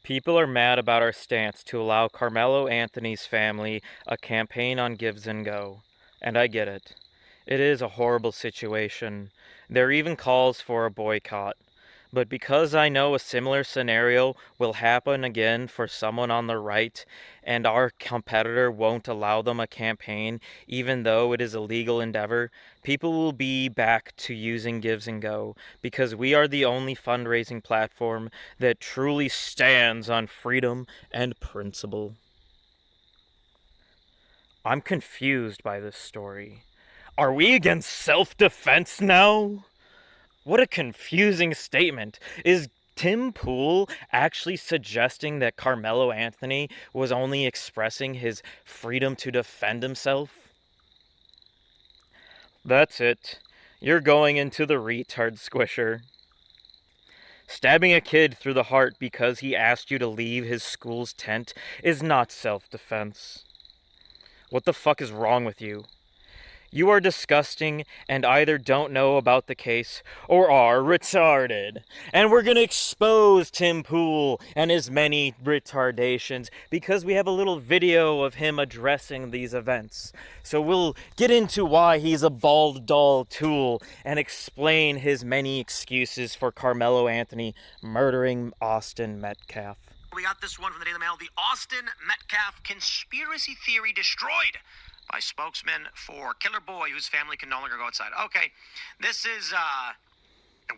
People are mad about our stance to allow Carmelo Anthony's family a campaign on Gives and Go. And I get it. It is a horrible situation. There are even calls for a boycott. But because I know a similar scenario will happen again for someone on the right, and our competitor won't allow them a campaign, even though it is a legal endeavor, people will be back to using Gives and Go, because we are the only fundraising platform that truly stands on freedom and principle. I'm confused by this story. Are we against self-defense now? What a confusing statement. Is Tim Pool actually suggesting that Carmelo Anthony was only expressing his freedom to defend himself? That's it. You're going into the retard squisher. Stabbing a kid through the heart because he asked you to leave his school's tent is not self-defense. What the fuck is wrong with you? You are disgusting and either don't know about the case or are retarded. And we're gonna expose Tim Pool and his many retardations because we have a little video of him addressing these events. So we'll get into why he's a bald doll tool and explain his many excuses for Carmelo Anthony murdering Austin Metcalf. We got this one from the Daily Mail. The Austin Metcalf conspiracy theory destroyed by spokesman for Killer Boy, whose family can no longer go outside. Okay, this is a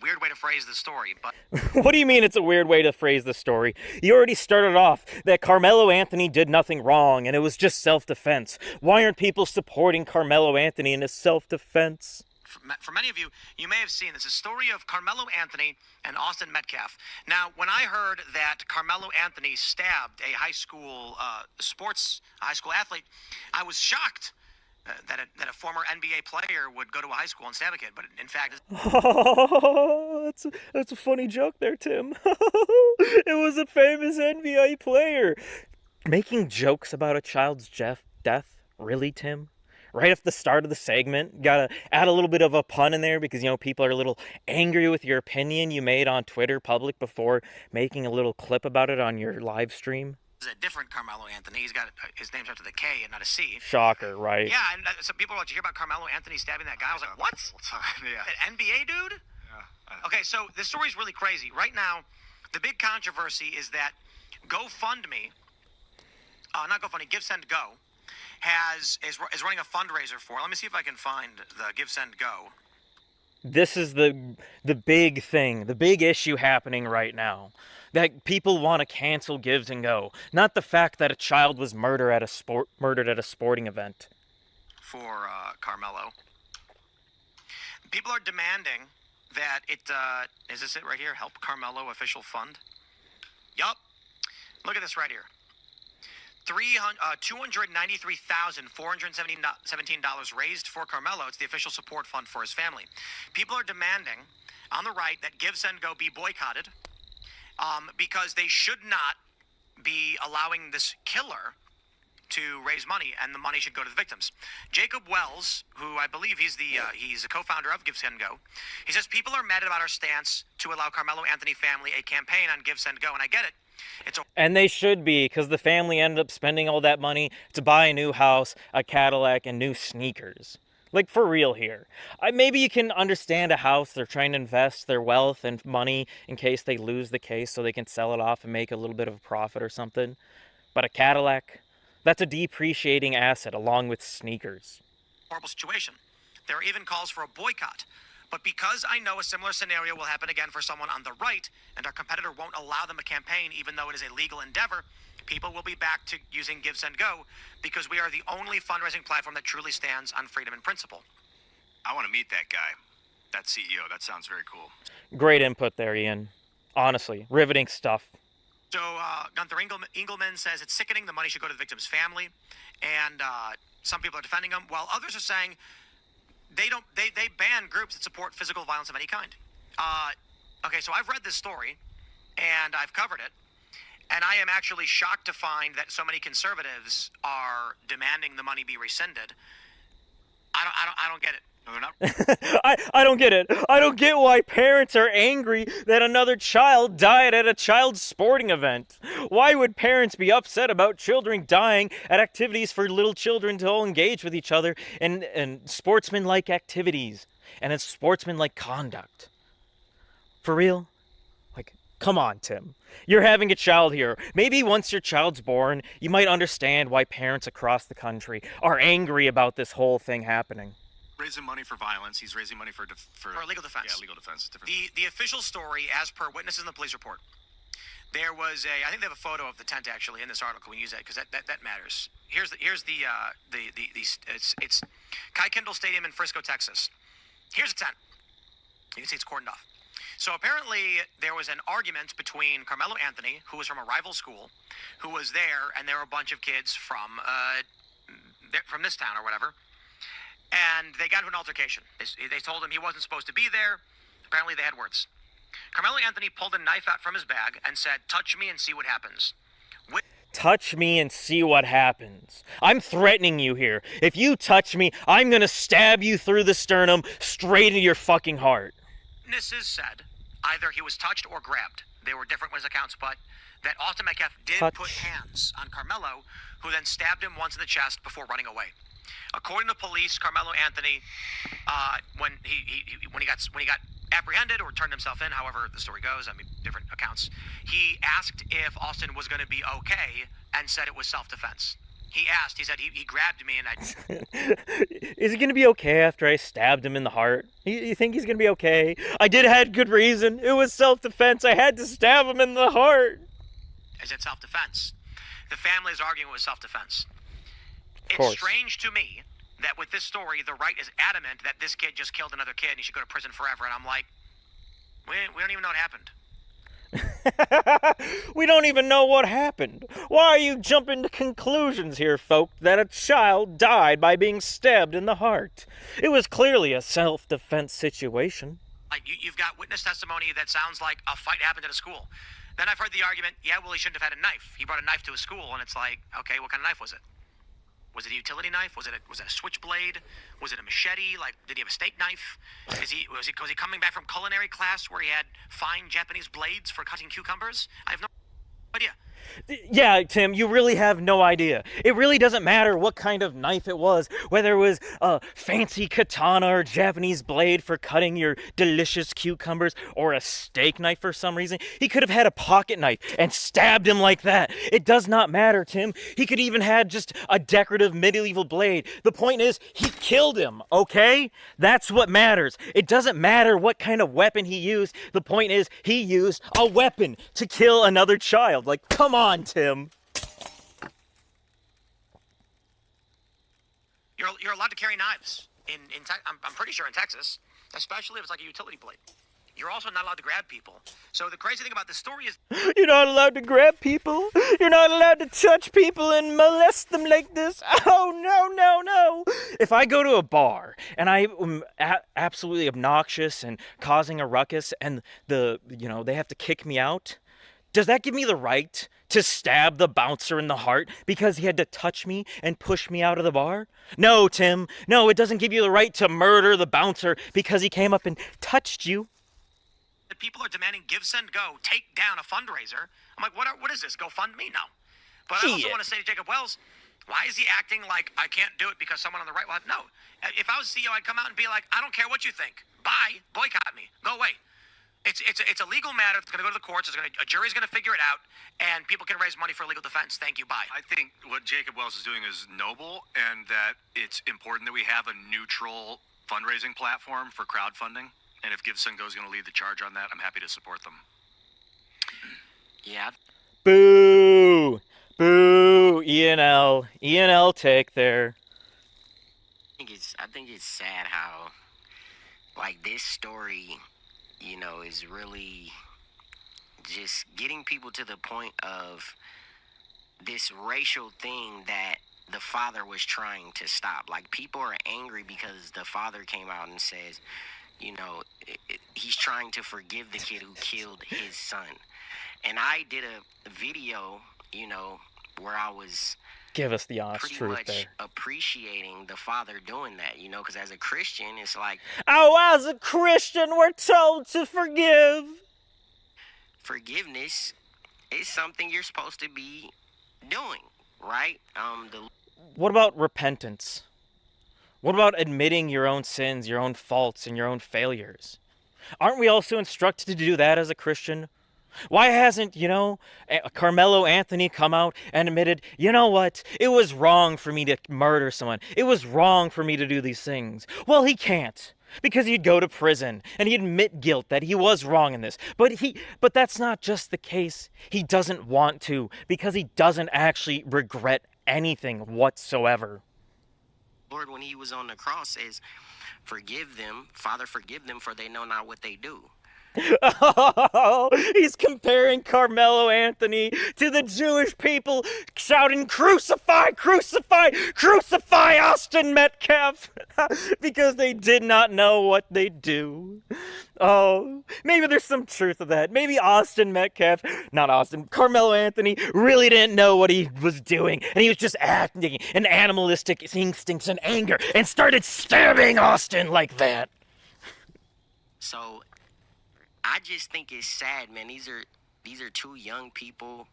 weird way to phrase the story, but... What do you mean it's a weird way to phrase the story? You already started off that Carmelo Anthony did nothing wrong and it was just self-defense. Why aren't people supporting Carmelo Anthony in his self-defense? For many of you, you may have seen this. It's a story of Carmelo Anthony and Austin Metcalf. Now, when I heard that Carmelo Anthony stabbed a high school athlete, I was shocked that a former NBA player would go to a high school and stab a kid. But in fact... Oh, that's a funny joke there, Tim. It was a famous NBA player. Making jokes about a child's death? Really, Tim? Right at the start of the segment, gotta add a little bit of a pun in there because, people are a little angry with your opinion you made on Twitter public before making a little clip about it on your live stream. It's a different Carmelo Anthony. He's got his name starts with a K and not a C. Shocker, right? Yeah, and so people were like, "Did you hear about Carmelo Anthony stabbing that guy?" I was like, "What? Yeah. An NBA dude?" Yeah. Okay, so this story's really crazy. Right now, the big controversy is that GoFundMe, not GoFundMe, Give Send Go, is running a fundraiser for. Let me see if I can find the Give Send Go. This is the big thing, the big issue happening right now. That people want to cancel Gives and Go, not the fact that a child was murdered at a sporting event. For Carmelo, people are demanding that it is this it right here? Help Carmelo official fund. Yup. Look at this right here. $293,417 raised for Carmelo. It's the official support fund for his family. People are demanding on the right that Give Send Go be boycotted because they should not be allowing this killer to raise money, and the money should go to the victims. Jacob Wells, who I believe he's a co-founder of Give Send Go, he says people are mad about our stance to allow Carmelo Anthony family a campaign on Give Send Go, and I get it. And they should be, because the family ended up spending all that money to buy a new house, a Cadillac, and new sneakers. Like, for real here. Maybe you can understand a house, they're trying to invest their wealth and money in case they lose the case so they can sell it off and make a little bit of a profit or something. But a Cadillac, that's a depreciating asset along with sneakers. Horrible situation. There are even calls for a boycott. But because I know a similar scenario will happen again for someone on the right, and our competitor won't allow them a campaign even though it is a legal endeavor, people will be back to using Give Send Go because we are the only fundraising platform that truly stands on freedom and principle. I want to meet that guy, that CEO. That sounds very cool. Great input there, Ian. Honestly, riveting stuff. So Gunther Engelman says it's sickening. The money should go to the victim's family, and some people are defending him, while others are saying they ban groups that support physical violence of any kind. Okay, so I've read this story, and I've covered it, and I am actually shocked to find that so many conservatives are demanding the money be rescinded. I don't get it. No, they're not. I don't get it. I don't get why parents are angry that another child died at a child's sporting event. Why would parents be upset about children dying at activities for little children to all engage with each other and sportsmanlike activities and in sportsmanlike conduct? For real? Like, come on, Tim. You're having a child here. Maybe once your child's born, you might understand why parents across the country are angry about this whole thing happening. Raising money for violence. He's raising money for legal defense. Yeah, legal defense. It's different. The official story, as per witnesses in the police report, there was I think they have a photo of the tent actually in this article. We can use that because that matters. Here's it's Kai Kindle Stadium in Frisco, Texas. Here's a tent. You can see it's cordoned off. So apparently there was an argument between Carmelo Anthony, who was from a rival school, who was there, and there were a bunch of kids from this town or whatever, and they got into an altercation. They told him he wasn't supposed to be there. Apparently they had words. Carmelo Anthony pulled a knife out from his bag and said, "Touch me and see what happens." Touch me and see what happens. I'm threatening you here. If you touch me, I'm gonna stab you through the sternum straight into your fucking heart. Witnesses said either he was touched or grabbed. There were different witness accounts, but that Austin Metcalf did put hands on Carmelo, who then stabbed him once in the chest before running away. According to police, Carmelo Anthony, when he got apprehended or turned himself in, however the story goes, I mean, different accounts, he asked if Austin was going to be okay and said it was self-defense. He said he grabbed me and I... Is he going to be okay after I stabbed him in the heart? You think he's going to be okay? I did have good reason. It was self-defense. I had to stab him in the heart. Is it self-defense? The family is arguing it was self-defense. It's strange to me that with this story, the right is adamant that this kid just killed another kid and he should go to prison forever. And I'm like, we don't even know what happened. We don't even know what happened. Why are you jumping to conclusions here, folk, that a child died by being stabbed in the heart? It was clearly a self-defense situation. Like, you've got witness testimony that sounds like a fight happened at a school. Then I've heard the argument, yeah, well, he shouldn't have had a knife. He brought a knife to a school, and it's like, okay, what kind of knife was it? Was it a utility knife? Was it a switchblade? Was it a machete? Like, did he have a steak knife? Was he coming back from culinary class where he had fine Japanese blades for cutting cucumbers? I have no idea. Yeah, Tim, you really have no idea. It really doesn't matter what kind of knife it was, whether it was a fancy katana or Japanese blade for cutting your delicious cucumbers or a steak knife for some reason. He could have had a pocket knife and stabbed him like that. It does not matter, Tim. He could even had just a decorative medieval blade. The point is, he killed him, okay? That's what matters. It doesn't matter what kind of weapon he used. The point is, he used a weapon to kill another child. Like, come on, Tim. You're allowed to carry knives I'm pretty sure in Texas, especially if it's like a utility blade. You're also not allowed to grab people. So the crazy thing about this story is... You're not allowed to grab people. You're not allowed to touch people and molest them like this. Oh, no. If I go to a bar and I'm absolutely obnoxious and causing a ruckus and they have to kick me out, does that give me the right to stab the bouncer in the heart because he had to touch me and push me out of the bar? No, Tim. No, it doesn't give you the right to murder the bouncer because he came up and touched you. People are demanding Give, Send, Go, take down a fundraiser. I'm like, what is this? GoFundMe? No. But I also want to say to Jacob Wells, why is he acting like I can't do it because someone on the right will have... No. If I was CEO, I'd come out and be like, I don't care what you think. Bye. Boycott me. Go away. It's a legal matter. It's going to go to the courts. A jury's going to figure it out, and people can raise money for legal defense. Thank you. Bye. I think what Jacob Wells is doing is noble, and that it's important that we have a neutral fundraising platform for crowdfunding. And if Give, Send, Go is going to lead the charge on that, I'm happy to support them. Yeah. Boo! Boo! E&L take there. I think it's sad how, like, this story, is really just getting people to the point of this racial thing that the father was trying to stop. Like, people are angry because the father came out and says, he's trying to forgive the kid who killed his son. And I did a video, where I was Give us the honest pretty truth much there. appreciating the father doing that, you know, because as a Christian, it's like Oh, as a Christian, we're told to forgive. forgiveness is something you're supposed to be doing, right? What about repentance? What about admitting your own sins, your own faults, and your own failures? Aren't we also instructed to do that as a Christian? Why hasn't, Carmelo Anthony come out and admitted, you know what, it was wrong for me to murder someone. It was wrong for me to do these things. Well, he can't, because he'd go to prison and he'd admit guilt that he was wrong in this. But that's not just the case. He doesn't want to, because he doesn't actually regret anything whatsoever. Lord, when he was on the cross, says, forgive them, Father, forgive them, for they know not what they do. Oh, he's comparing Carmelo Anthony to the Jewish people shouting, "Crucify, crucify, crucify Austin Metcalf," because they did not know what they do. Oh, maybe there's some truth to that. Maybe Carmelo Anthony really didn't know what he was doing, and he was just acting in animalistic instincts and anger, and started stabbing Austin like that. So I just think it's sad, man. These are two young people.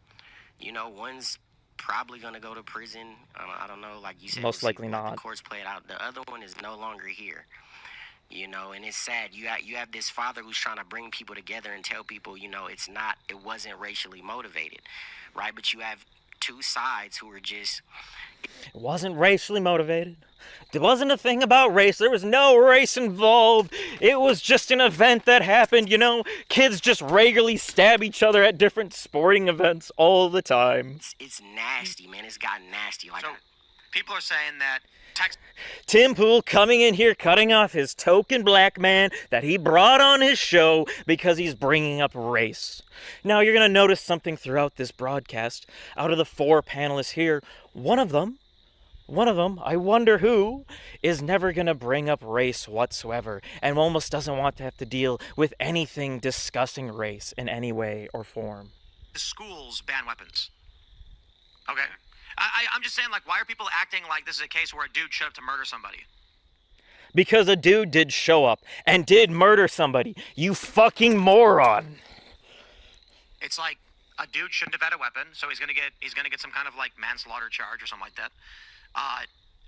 You know, one's probably gonna go to prison. I don't know, like you said. Most likely not. The courts play it out. The other one is no longer here. You know, and it's sad. You have this father who's trying to bring people together and tell people, you know, it wasn't racially motivated, right? But you have two sides who are just. It wasn't racially motivated. There wasn't a thing about race. There was no race involved. It was just an event that happened, you know. Kids just regularly stab each other at different sporting events all the time. It's nasty, man. It's gotten nasty. Like, So people are saying that Tim Pool coming in here cutting off his token black man that he brought on his show because he's bringing up race. Now, you're going to notice something throughout this broadcast. Out of the 4 panelists here, one of them, I wonder who, is never going to bring up race whatsoever and almost doesn't want to have to deal with anything discussing race in any way or form. the schools ban weapons. Okay? I'm just saying, like, why are people acting like this is a case where a dude showed up to murder somebody? Because a dude did show up and did murder somebody. You fucking moron. It's like a dude shouldn't have had a weapon, so he's gonna get some kind of like manslaughter charge or something like that.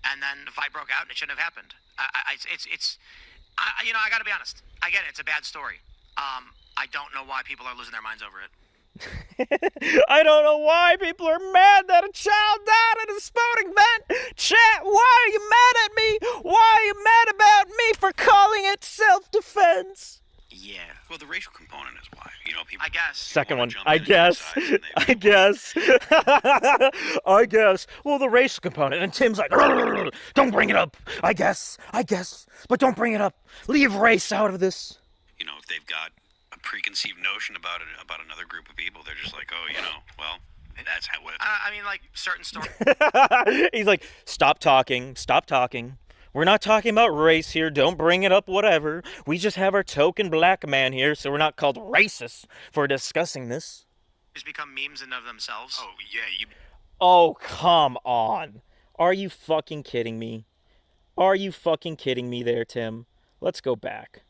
And then the fight broke out and it shouldn't have happened. I gotta be honest. I get it. It's a bad story. I don't know why people are losing their minds over it. I don't know why people are mad that a child died at a sporting event. Chat, why are you mad at me? Why are you mad about me for calling it self-defense? yeah. Well, the racial component is why. You know, people. I guess. Second one. jump I in and guess. decide and they- I guess. I guess. Well, the racial component. And Tim's like, "Rrr, don't bring it up. I guess. But don't bring it up. Leave race out of this." You know, if they've got a preconceived notion about another group of people, they're just like, oh, you know, well, that's how it. I mean, like, certain stories. He's like, stop talking. We're not talking about race here. Don't bring it up, whatever. We just have our token black man here, so we're not called racist for discussing this. become memes in of themselves. Oh yeah, you. Oh, come on. Are you fucking kidding me? Are you fucking kidding me there, Tim? Let's go back.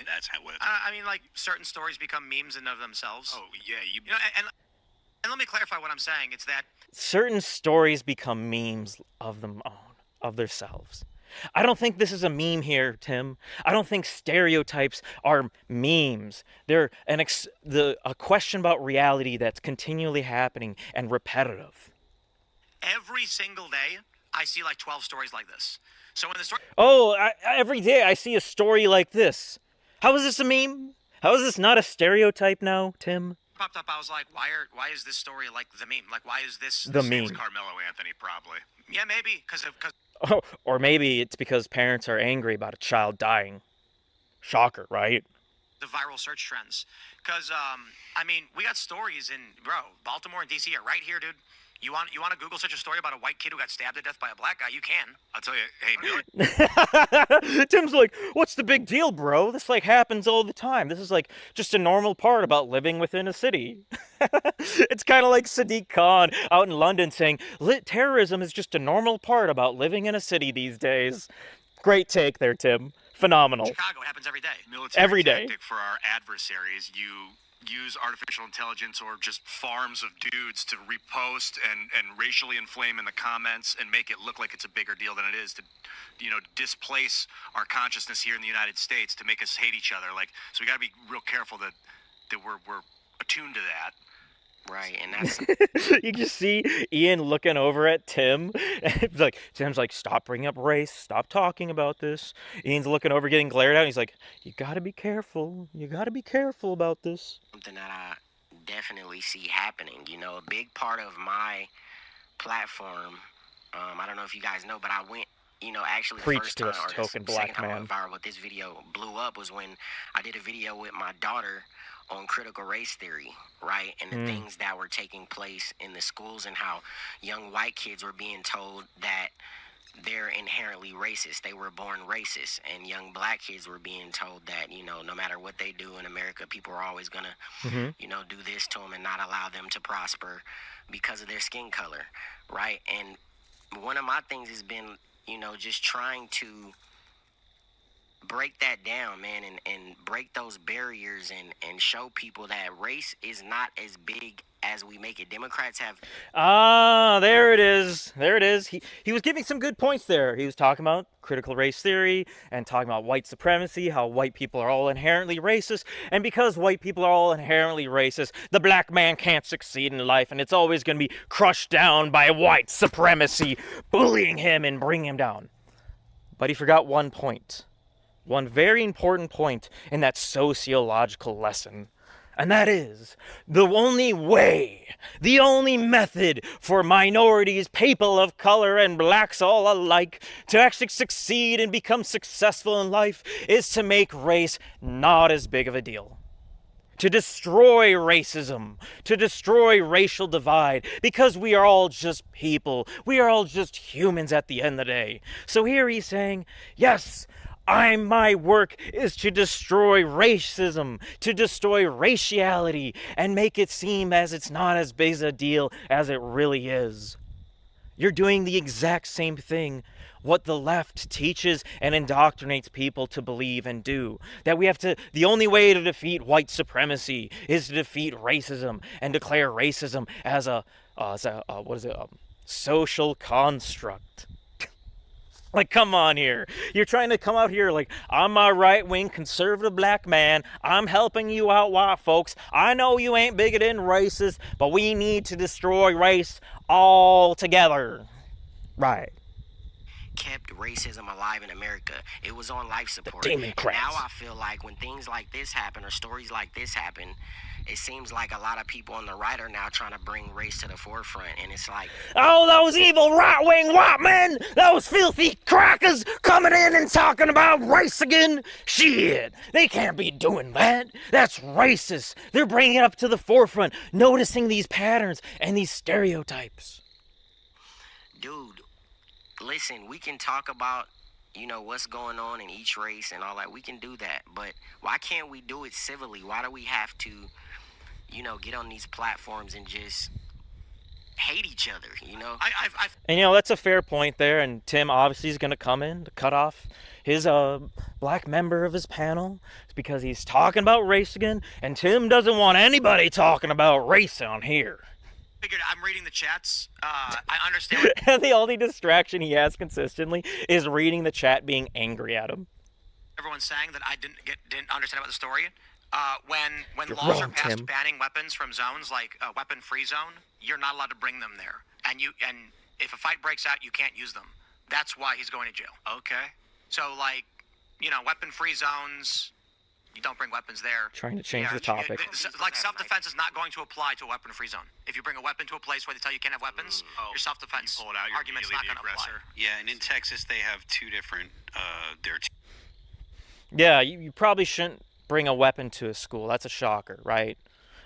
That's how it. I mean, like, certain stories become memes in of themselves. Oh yeah, you. You know, and let me clarify what I'm saying. It's that Certain stories become memes of themselves. I don't think this is a meme here, Tim. I don't think stereotypes are memes. They're a question about reality that's continually happening and repetitive. every single day I see like 12 stories like this. So when the story Every day I see a story like this. How is this a meme? How is this not a stereotype now, Tim? popped up, I was like, why is this story like the meme? Like, why is this The meme. It's Carmelo Anthony, probably. Yeah, maybe because Oh, or maybe it's because parents are angry about a child dying. Shocker, right? the viral search trends. Because I mean, we got stories in Baltimore and DC are right here, dude. You want to Google such a story about a white kid who got stabbed to death by a black guy? You can. I'll tell you, hey, Tim's like, what's the big deal, bro? This like happens all the time. This is like just a normal part about living within a city. It's kind of like Sadiq Khan out in London saying terrorism is just a normal part about living in a city these days. Great take there, Tim. Phenomenal. Chicago, it happens every day. Military Every day. tactic for our adversaries. You use artificial intelligence or just farms of dudes to repost and racially inflame in the comments and make it look like it's a bigger deal than it is to, displace our consciousness here in the United States to make us hate each other. Like, so we got to be real careful that we're attuned to that. Right, and that's You just see Ian looking over at Tim. Tim's like, stop bringing up race. Stop talking about this. Ian's looking over, getting glared at. And he's like, you gotta be careful. You gotta be careful about this. something that I definitely see happening. A big part of my platform, I don't know if you guys know, but I went, actually the Preach first to time, us, or the token second black time I man. went viral with this video blew up was when I did a video with my daughter on critical race theory, right? And the things that were taking place in the schools and how young white kids were being told that they're inherently racist. They were born racist. And young black kids were being told that, no matter what they do in America, people are always going to, do this to them and not allow them to prosper because of their skin color, right? And one of my things has been, just trying to break that down, man, and break those barriers and show people that race is not as big as we make it. Democrats have... There it is. There it is. He was giving some good points there. He was talking about critical race theory and talking about white supremacy, how white people are all inherently racist. And because white people are all inherently racist, the black man can't succeed in life, and it's always going to be crushed down by white supremacy, bullying him and bringing him down. But he forgot one point. One very important point in that sociological lesson. And that is, the only way, the only method for minorities, people of color, and blacks all alike to actually succeed and become successful in life is to make race not as big of a deal. To destroy racism, to destroy racial divide, because we are all just people. We are all just humans at the end of the day. So here he's saying, yes, my work is to destroy racism, to destroy raciality, and make it seem as it's not as big a deal as it really is. You're doing the exact same thing what the left teaches and indoctrinates people to believe and do. That the only way to defeat white supremacy is to defeat racism and declare racism as a social construct. Like, come on here. You're trying to come out here like, I'm a right-wing conservative black man. I'm helping you out, white folks. I know you ain't bigoted and racist, but we need to destroy race all together. Right. Kept racism alive in America. It was on life support. Democrats. Now I feel like when things like this happen or stories like this happen, it seems like a lot of people on the right are now trying to bring race to the forefront, and it's like, oh, those evil right-wing white men, those filthy crackers coming in and talking about race again. Shit, they can't be doing that. That's racist. They're bringing it up to the forefront, noticing these patterns and these stereotypes. dude, listen, we can talk about, what's going on in each race and all that. We can do that. But why can't we do it civilly? Why do we have to, get on these platforms and just hate each other, And, that's a fair point there. And Tim obviously is going to come in to cut off his black member of his panel because he's talking about race again. And Tim doesn't want anybody talking about race on here. Figured I'm reading the chats. I understand. And the only distraction he has consistently is reading the chat being angry at him. Everyone's saying that I didn't understand about the story. When You're laws wrong, are passed Tim. banning weapons from zones like a weapon-free zone, you're not allowed to bring them there. And if a fight breaks out, you can't use them. That's why he's going to jail. Okay. So weapon-free zones, you don't bring weapons there. Trying to change the topic. Self-defense is not going to apply to a weapon-free zone. If you bring a weapon to a place where they tell you can't have weapons, your self-defense You pull it out, you're argument's not immediately going to the apply. aggressor. Yeah, and in Texas they have two different. Yeah, you probably shouldn't bring a weapon to a school. That's a shocker, right?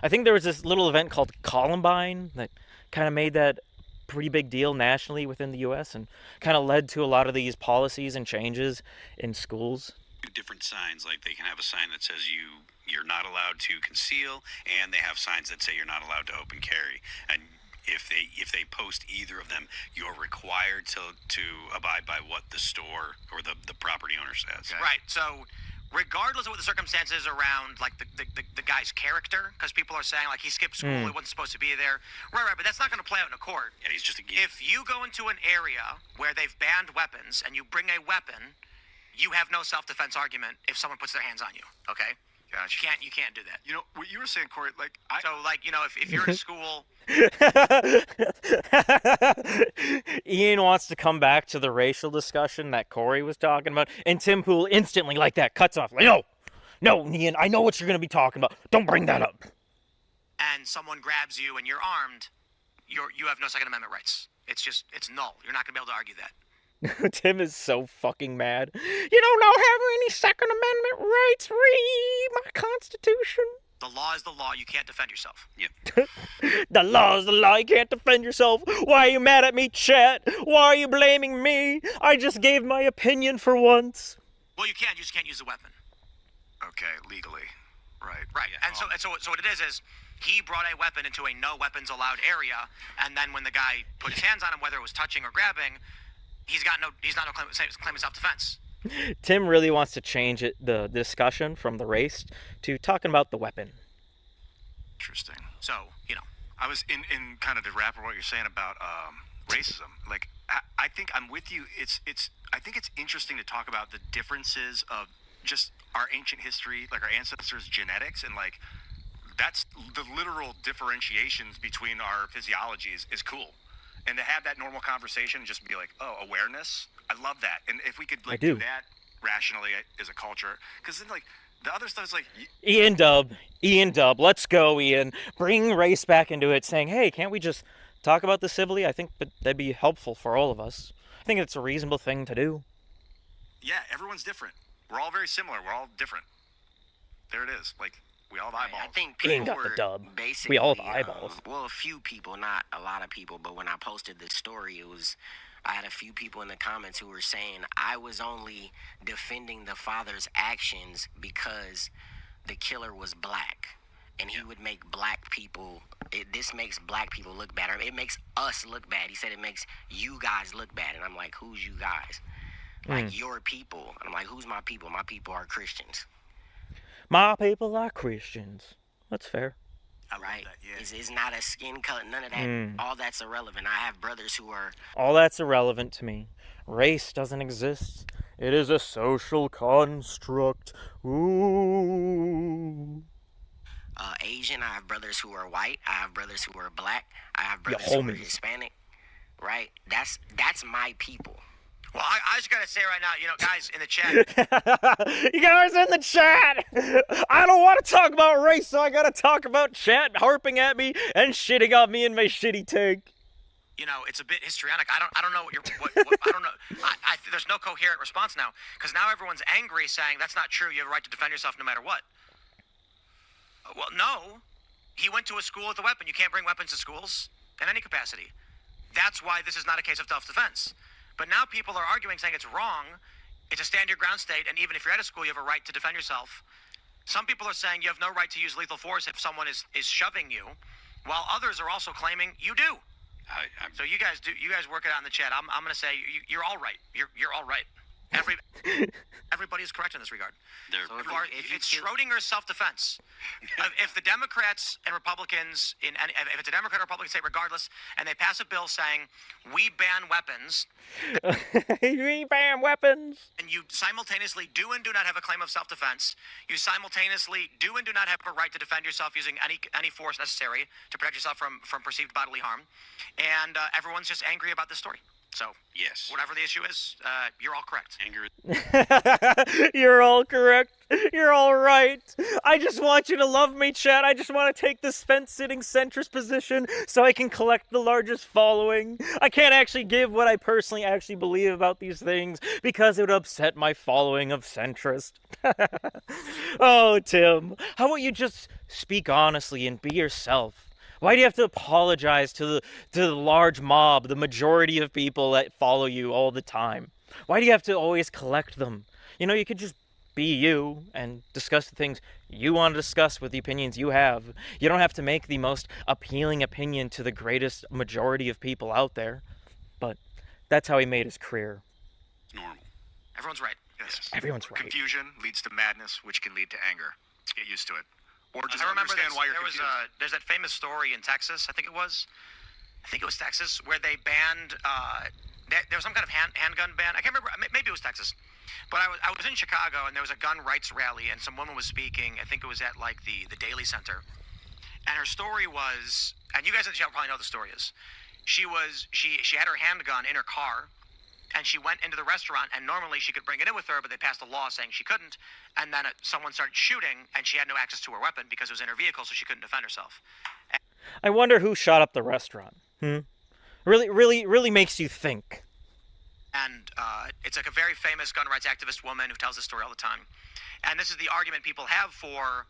I think there was this little event called Columbine that kind of made that pretty big deal nationally within the U.S. and kind of led to a lot of these policies and changes in schools. Different signs, like they can have a sign that says you you're not allowed to conceal, and they have signs that say you're not allowed to open carry. And if they post either of them, you're required to abide by what the store or the property owner says. Okay. Right. So, regardless of what the circumstances around, like the guy's character, because people are saying like he skipped school, he wasn't supposed to be there. Right. But that's not going to play out in a court. Yeah, he's just a geek. If you go into an area where they've banned weapons and you bring a weapon, you have no self-defense argument if someone puts their hands on you. Okay. Gotcha. You can't do that. You know what you were saying, Corey? Like, if you're in school. Ian wants to come back to the racial discussion that Corey was talking about, and Tim Pool instantly, like that, cuts off. Like, no, Ian, I know what you're going to be talking about. Don't bring that up. And someone grabs you and you're armed, you have no Second Amendment rights. It's null. You're not going to be able to argue that. Tim is so fucking mad. You don't have any Second Amendment rights. Read my Constitution. The law is the law. You can't defend yourself. Yep. The law is the law. You can't defend yourself. Why are you mad at me, chat? Why are you blaming me? I just gave my opinion for once. Well, you can't. You just can't use the weapon. okay, legally, right? Right. And so what it is he brought a weapon into a no weapons allowed area, and then when the guy put his hands on him, whether it was touching or grabbing, he's not no claim of self-defense. Tim really wants to change the discussion from the race to talking about the weapon. Interesting. So, I was in kind of to wrap up what you're saying about racism. Like, I think I'm with you. I think it's interesting to talk about the differences of just our ancient history, like our ancestors' genetics, and like that's the literal differentiations between our physiologies is cool. And to have that normal conversation and just be like, oh, awareness, I love that. And if we could like do that rationally as a culture, because then like the other stuff is like Ian Dub, let's go, Ian. Bring race back into it, saying, hey, can't we just talk about this civilly? I think that'd be helpful for all of us. I think it's a reasonable thing to do. Yeah, everyone's different. We're all very similar. We're all different. There it is. Like, we all have eyeballs. I think Ian people got the were dub. basically, We all have eyeballs. Well, a few people, not a lot of people, but when I posted this story, I had a few people in the comments who were saying I was only defending the father's actions because the killer was black. And he would make black people, this makes black people look bad. It makes us look bad. He said it makes you guys look bad. And I'm like, who's you guys? Like, your people. And I'm like, who's my people? My people are Christians. My people are Christians. That's fair. Right? That, yeah. It's not a skin color, none of that. All that's irrelevant. I have brothers who are... All that's irrelevant to me. Race doesn't exist. It is a social construct. Ooh. Asian, I have brothers who are white. I have brothers who are black. I have brothers who are Hispanic. Right? That's my people. Well, I just gotta say right now, guys in the chat. You guys in the chat! I don't want to talk about race, so I gotta talk about chat harping at me and shitting on me in my shitty take. It's a bit histrionic. I don't know what I don't know. There's no coherent response now, because now everyone's angry, saying that's not true. You have a right to defend yourself no matter what. Well, no. He went to a school with a weapon. You can't bring weapons to schools in any capacity. That's why this is not a case of self-defense. But now people are arguing, saying it's wrong. It's a stand your ground state, and even if you're at a school, you have a right to defend yourself. Some people are saying you have no right to use lethal force if someone is shoving you, while others are also claiming you do. So you guys work it out in the chat. I'm going to say you're all right. You're all right. Everybody is correct in this regard. It's Schrodinger's self-defense. If the Democrats and Republicans, if it's a Democrat or Republican state, regardless, and they pass a bill saying we ban weapons, we ban weapons, and you simultaneously do and do not have a claim of self-defense, you simultaneously do and do not have a right to defend yourself using any force necessary to protect yourself from perceived bodily harm, and everyone's just angry about this story. So, yes, whatever the issue is, you're all correct. You're all correct. You're all right. I just want you to love me, chat. I just want to take this fence-sitting centrist position so I can collect the largest following. I can't actually give what I personally actually believe about these things because it would upset my following of centrist. Oh, Tim, how about you just speak honestly and be yourself? Why do you have to apologize to the large mob, the majority of people that follow you all the time? Why do you have to always collect them? You could just be you and discuss the things you want to discuss with the opinions you have. You don't have to make the most appealing opinion to the greatest majority of people out there. But that's how he made his career. It's normal. Everyone's right. Yes. Everyone's right. Confusion leads to madness, which can lead to anger. Get used to it. Or just I remember understand why you're there was confused. there's that famous story in Texas, I think it was Texas, where they banned there was some kind of handgun ban. I can't remember. Maybe it was Texas, but I was in Chicago and there was a gun rights rally and some woman was speaking. I think it was at like the Daily Center, and her story was, and you guys in the chat probably know what the story is. She had her handgun in her car. And she went into the restaurant, and normally she could bring it in with her, but they passed a law saying she couldn't. And then someone started shooting, and she had no access to her weapon because it was in her vehicle, so she couldn't defend herself. I wonder who shot up the restaurant. Really makes you think. And it's like a very famous gun rights activist woman who tells this story all the time. And this is the argument people have for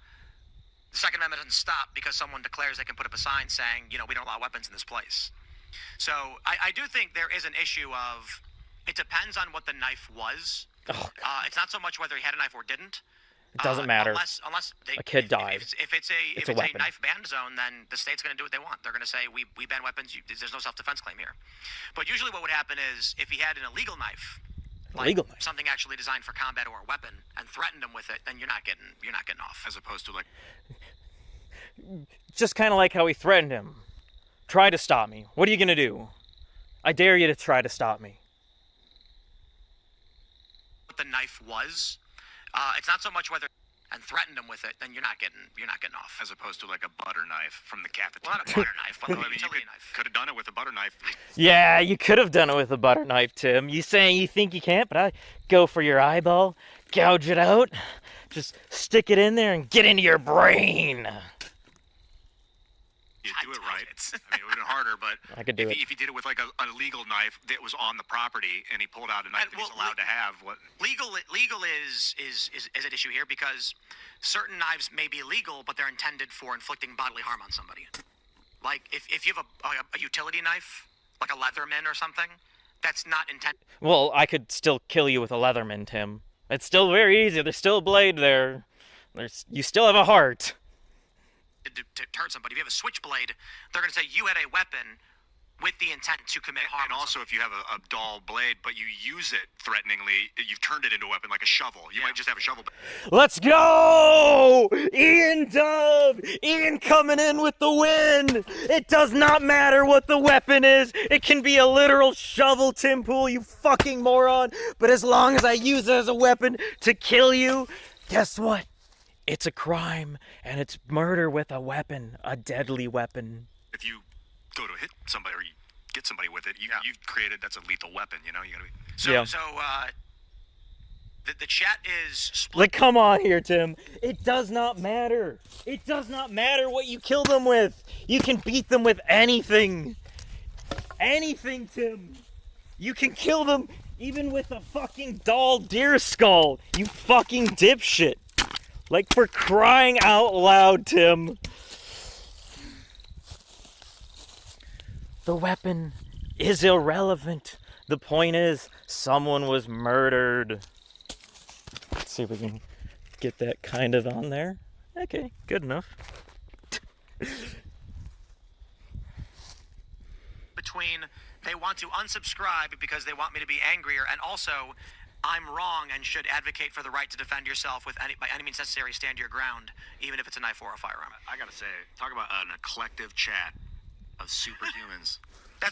the Second Amendment doesn't stop because someone declares they can put up a sign saying, we don't allow weapons in this place. So I do think there is an issue of, it depends on what the knife was. Oh, it's not so much whether he had a knife or didn't. it doesn't matter. Unless A kid died. If it's a a weapon. knife ban zone, then the state's going to do what they want. They're going to say we ban weapons. There's no self-defense claim here. But usually, what would happen is if he had an illegal knife, something actually designed for combat or a weapon, and threatened him with it, then you're not getting off. As opposed to like, Just kind of like how he threatened him. Try to stop me. What are you gonna do? I dare you to try to stop me. What the knife was, it's not so much whether and threatened him with it, then you're not getting off. as opposed to like a butter knife from the cafeteria. Well, not a butter knife, but Well, a utility knife. could have done it with a butter knife. Yeah, you could have done it with a butter knife, Tim. You saying you think you can't, but I go for your eyeball, gouge it out, just stick it in there and get into your brain. You do it right. I mean, it would have been harder, but I could do it. If he did it with like a legal knife that was on the property, and he pulled out a knife that he's allowed to have, what? Legal is an issue here because certain knives may be illegal, but they're intended for inflicting bodily harm on somebody. Like if you have a utility knife, like a Leatherman or something, that's not intended. Well, I could still kill you with a Leatherman, Tim. It's still very easy. There's still a blade there. You still have a heart. To hurt somebody. If you have a switchblade, they're going to say you had a weapon with the intent to commit harm. And also, if you have a dull blade, but you use it threateningly, you've turned it into a weapon, like a shovel. You might just have a shovel. Let's go! Ian Dove! Ian coming in with the win! It does not matter what the weapon is. It can be a literal shovel, Tim Pool, you fucking moron. But as long as I use it as a weapon to kill you, guess what? It's a crime, and it's murder with a weapon, a deadly weapon. If you go to hit somebody or you get somebody with it, you've created, that's a lethal weapon, you know? You gotta be... So the chat is split. Like, come on here, Tim. It does not matter. It does not matter what you kill them with. You can beat them with anything. Anything, Tim. You can kill them even with a fucking doll deer skull. You fucking dipshit. Like, for crying out loud, Tim. The weapon is irrelevant. The point is, someone was murdered. Let's see if we can get that kind of on there. Okay, good enough. Between they want to unsubscribe because they want me to be angrier, and also I'm wrong and should advocate for the right to defend yourself by any means necessary, stand your ground, even if it's a knife or a firearm. I gotta say, talk about an eclectic chat of superhumans.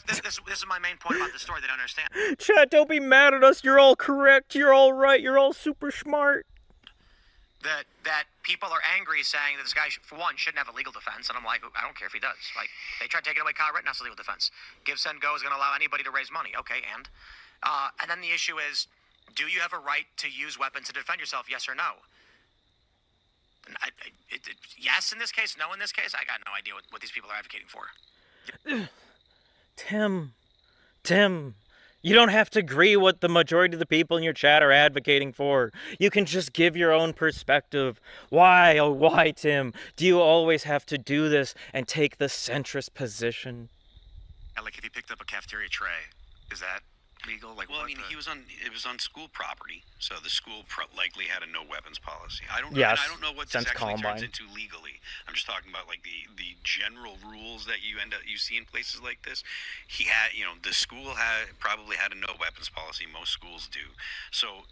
This is my main point about the story they don't understand. Chat, don't be mad at us. You're all correct. You're all right. You're all super smart. That people are angry saying that this guy, for one, shouldn't have a legal defense, and I'm like, I don't care if he does. Like, they tried taking away Kyle Rittenhouse legal defense. Give, Send, Go is going to allow anybody to raise money. Okay, and then the issue is, do you have a right to use weapons to defend yourself, yes or no? Yes in this case, no in this case. I got no idea what these people are advocating for. Tim, you don't have to agree what the majority of the people in your chat are advocating for. You can just give your own perspective. Why, oh why, Tim, do you always have to do this and take the centrist position? Like if you picked up a cafeteria tray, is that legal? Like, Well, I what mean, the- it was on school property, so the school likely had a no weapons policy. I don't Yes, and I don't know what since this actually turns Columbine. into legally. I'm just talking about like the general rules that you see in places like this. He had, the school probably had a no weapons policy. Most schools do. So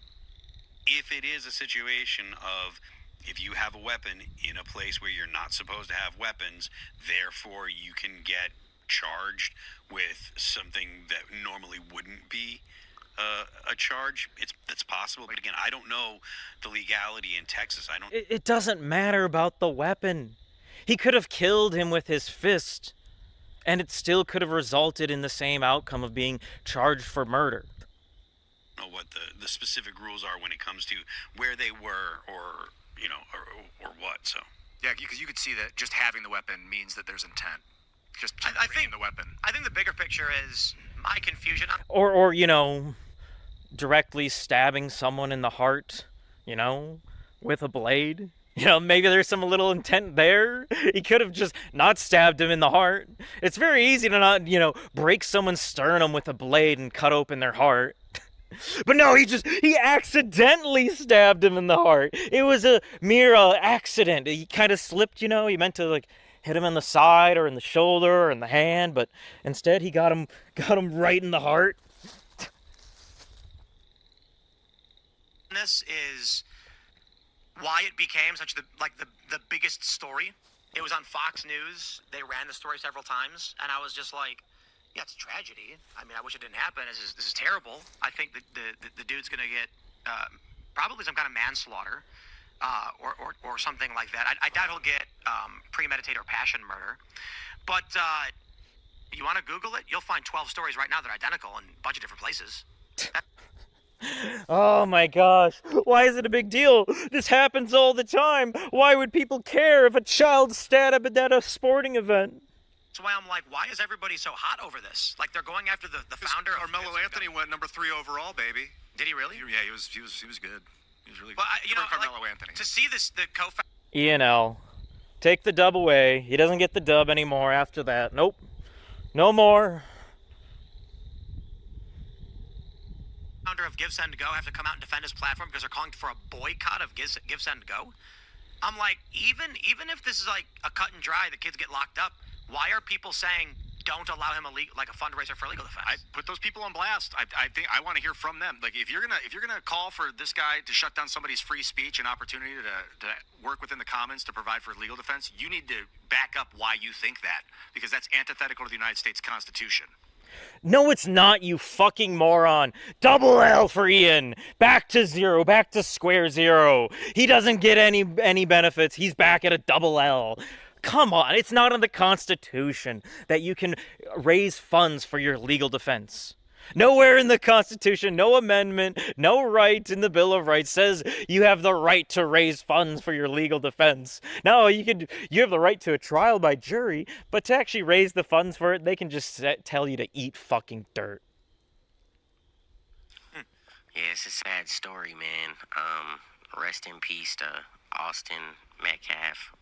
if it is a situation of if you have a weapon in a place where you're not supposed to have weapons, therefore you can get charged with something that normally wouldn't be a charge. That's possible, but again, I don't know the legality in Texas. I don't. It doesn't matter about the weapon. He could have killed him with his fist, and it still could have resulted in the same outcome of being charged for murder. Know what the specific rules are when it comes to where they were or what. So Yeah, because you could see that just having the weapon means that there's intent. Just I bringing think the weapon. I think the bigger picture is my confusion. Or directly stabbing someone in the heart, with a blade. Maybe there's some little intent there. He could have just not stabbed him in the heart. It's very easy to not, break someone's sternum with a blade and cut open their heart. But no, he accidentally stabbed him in the heart. It was a mere accident. He kind of slipped, he meant to like hit him in the side or in the shoulder or in the hand, but instead he got him right in the heart. This is why it became such the biggest story. It was on Fox News. They ran the story several times, and I was just like, yeah, it's a tragedy. I mean, I wish it didn't happen. This is terrible. I think that the dude's gonna get probably some kind of manslaughter or something like that. I doubt he'll get premeditated or passion murder. But you want to Google it? You'll find 12 stories right now that are identical in a bunch of different places. Oh my gosh, why is it a big deal? This happens all the time. Why would people care if a child stabbed at a sporting event? That's why I'm like, why is everybody so hot over this? Like, they're going after the founder of Carmelo Anthony went number 3 overall, baby. Did he really? Yeah, he was good. He was really good. But Carmelo Anthony. To see this, the co-founder E&L. Take the dub away. He doesn't get the dub anymore after that. Nope. No more. of Give Send Go have to come out and defend his platform because they're calling for a boycott of Give Send Go. I'm like, even if this is like a cut and dry, the kids get locked up. Why are people saying don't allow him a fundraiser for legal defense? I put those people on blast. I think I want to hear from them. Like, if you're gonna call for this guy to shut down somebody's free speech and opportunity to work within the commons to provide for legal defense, you need to back up why you think that, because that's antithetical to the United States Constitution. No, it's not, you fucking moron. Double L for Ian. Back to zero. Back to square zero. He doesn't get any benefits. He's back at a double L. Come on, it's not in the Constitution that you can raise funds for your legal defense. Nowhere in the Constitution, no amendment, no right in the Bill of Rights says you have the right to raise funds for your legal defense. No, you have the right to a trial by jury, but to actually raise the funds for it, they can just tell you to eat fucking dirt. Yeah, it's a sad story, man. Rest in peace to Austin Metcalf.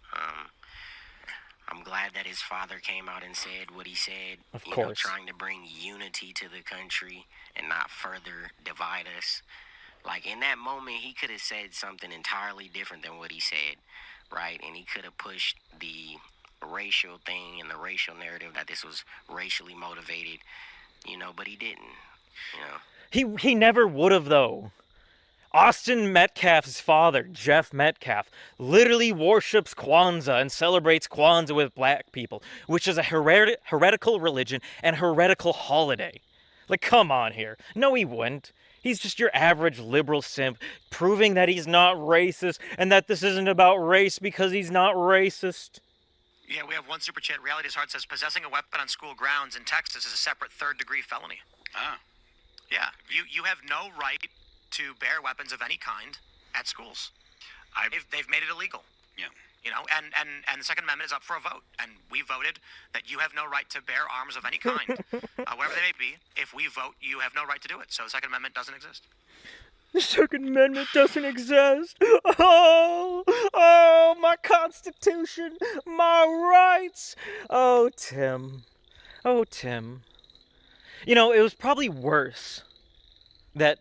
I'm glad that his father came out and said what he said. Of course. Trying to bring unity to the country and not further divide us. Like, in that moment, he could have said something entirely different than what he said, right? And he could have pushed the racial thing and the racial narrative that this was racially motivated, but he didn't, He never would have, though. Austin Metcalf's father, Jeff Metcalf, literally worships Kwanzaa and celebrates Kwanzaa with black people, which is a heretical religion and heretical holiday. Like, come on here. No, he wouldn't. He's just your average liberal simp, proving that he's not racist and that this isn't about race because he's not racist. Yeah, we have one super chat. Reality's Heart says possessing a weapon on school grounds in Texas is a separate third-degree felony. Ah. Yeah, you have no right to bear weapons of any kind at schools. They've made it illegal. Yeah. And the Second Amendment is up for a vote. And we voted that you have no right to bear arms of any kind, whatever they may be. If we vote, you have no right to do it. So the Second Amendment doesn't exist. The Second Amendment doesn't exist. Oh, my Constitution, my rights. Oh, Tim. It was probably worse that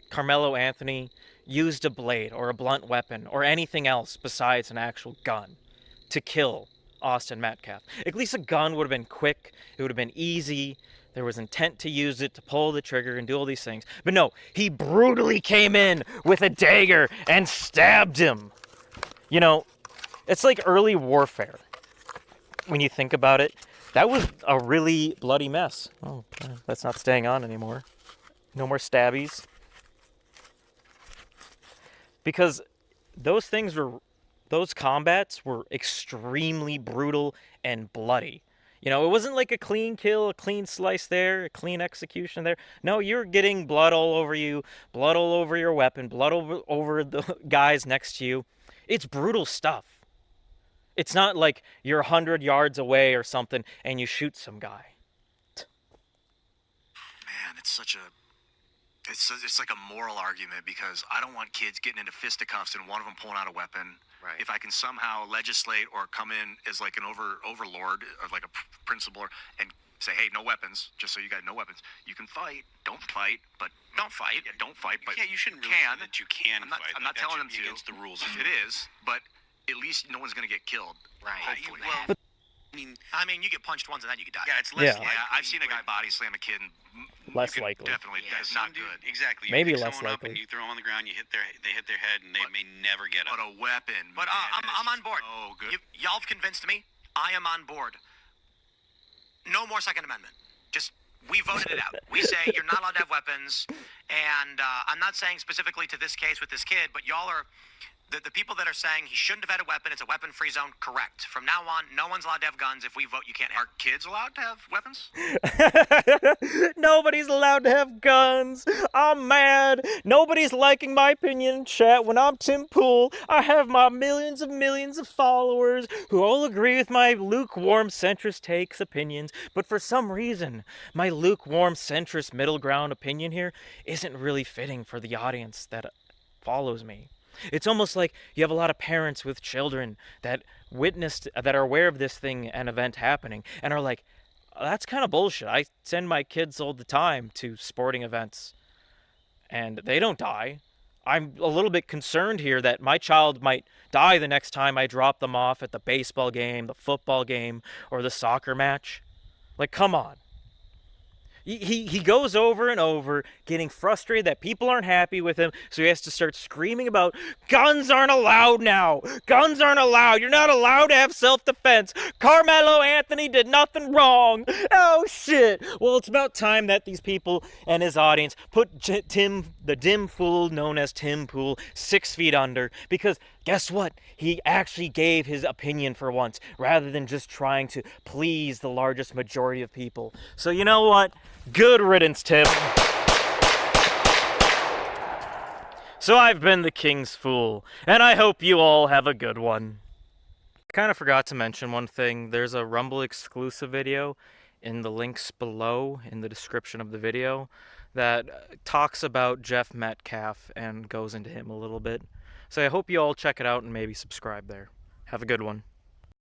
Carmelo Anthony used a blade or a blunt weapon or anything else besides an actual gun to kill Austin Metcalf. At least a gun would have been quick, it would have been easy, there was intent to use it, to pull the trigger and do all these things. But no, he brutally came in with a dagger and stabbed him. You know, it's like early warfare. When you think about it, that was a really bloody mess. Oh, that's not staying on anymore. No more stabbies. Because those combats were extremely brutal and bloody. You know, it wasn't like a clean kill, a clean slice there, a clean execution there. No, you're getting blood all over you, blood all over your weapon, blood over the guys next to you. It's brutal stuff. It's not like you're 100 yards away or something and you shoot some guy. Man, it's like a moral argument, because I don't want kids getting into fisticuffs and one of them pulling out a weapon. Right. If I can somehow legislate or come in as like an overlord or like a principal and say, hey, no weapons, just so you got no weapons. You can fight, don't fight, but don't fight. Yeah, don't fight, but Yeah, you shouldn't really say that you can I'm not, fight. I'm not That telling should them be to. against the rules. It is, but at least no one's going to get killed. Right. Hopefully. Well, I mean, you get punched once and then you could die. yeah, it's less Yeah. likely. Yeah, I've seen a guy body slam a kid and Less you could likely. Definitely, Yeah, that's Some not dude- good. Exactly. You Maybe pick less someone up likely. and you throw them on the ground. They hit their head, and they But- may never get But up. a weapon. But man, I'm on board. Oh, good. Y'all have convinced me. I am on board. No more Second Amendment. Just, we voted it out. We say you're not allowed to have weapons. And I'm not saying specifically to this case with this kid, but y'all are, the people that are saying he shouldn't have had a weapon, it's a weapon-free zone, correct. From now on, no one's allowed to have guns. If we vote, you can't have. Are kids allowed to have weapons? Nobody's allowed to have guns. I'm mad. Nobody's liking my opinion in chat when I'm Tim Pool. I have my millions of followers who all agree with my lukewarm centrist takes, opinions. But for some reason, my lukewarm centrist middle ground opinion here isn't really fitting for the audience that follows me. It's almost like you have a lot of parents with children that that are aware of this thing and event happening and are like, that's kind of bullshit. I send my kids all the time to sporting events and they don't die. I'm a little bit concerned here that my child might die the next time I drop them off at the baseball game, the football game, or the soccer match. Like, come on. He goes over and over, getting frustrated that people aren't happy with him, so he has to start screaming about, guns aren't allowed now! Guns aren't allowed! You're not allowed to have self-defense! Carmelo Anthony did nothing wrong! Oh, shit! Well, it's about time that these people and his audience put the dim fool known as Tim Pool 6 feet under, because guess what? He actually gave his opinion for once, rather than just trying to please the largest majority of people. So you know what? Good riddance, Tim. So I've been the King's Fool, and I hope you all have a good one. Kind of forgot to mention one thing. There's a Rumble exclusive video in the links below in the description of the video that talks about Jeff Metcalf and goes into him a little bit. So I hope you all check it out and maybe subscribe there. Have a good one.